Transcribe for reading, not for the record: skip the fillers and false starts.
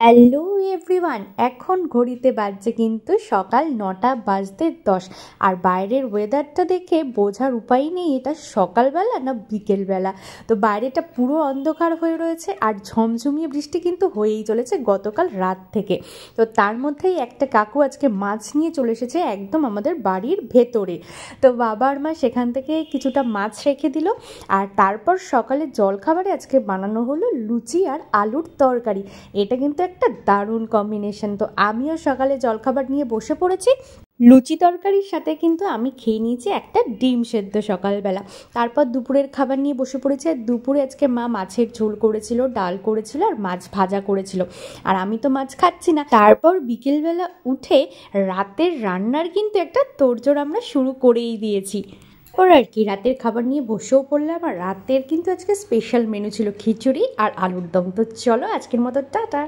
Hello everyone, এখন ঘড়িতে বাজছে কিন্তু সকাল 9টা বাজতে 10। আর বাইরের ওয়েদারটা দেখে বোঝার উপায় নেই এটা সকালবেলা না বিকেলবেলা। তো বাইরেটা পুরো অন্ধকার হয়ে রয়েছে আর ঝমঝমিয়ে বৃষ্টি কিন্তু হয়েই চলেছে গতকাল রাত থেকে। তো তার মধ্যেই একটা কাকু আজকে মাছ নিয়ে চলে এসেছে একদম আমাদের বাড়ির ভেতরে। তো বাবা আর মা সেখান থেকে কিছুটা মাছ রেখে দিল। আর তারপর সকালে জলখাবারে আজকে বানানো হলো লুচি আর আলুর তরকারি। এটা কিন্তু একটা দারুণ কম্বিনেশন। তো আমিও সকালে জলখাবার নিয়ে বসে পড়েছি। লুচি তরকারির সাথে কিন্তু আমি খেয়ে নিয়েছি একটা ডিম সেদ্ধ সকালবেলা। তারপর দুপুরের খাবার নিয়ে বসে পড়েছি। আর দুপুরে আজকে মা মাছের ঝোল করেছিল, ডাল করেছিল আর মাছ ভাজা করেছিল। আর আমি তো মাছ খাচ্ছি না। তারপর বিকেলবেলা উঠে রাতের রান্নার কিন্তু একটা তোড়জোড় আমরা শুরু করেই দিয়েছি। ওর আর কি রাতের খাবার নিয়ে বসেও পড়লাম। আর রাতের কিন্তু আজকে স্পেশাল মেনু ছিল খিচুড়ি আর আলুর দম। তো চলো আজকের মতো টাটা।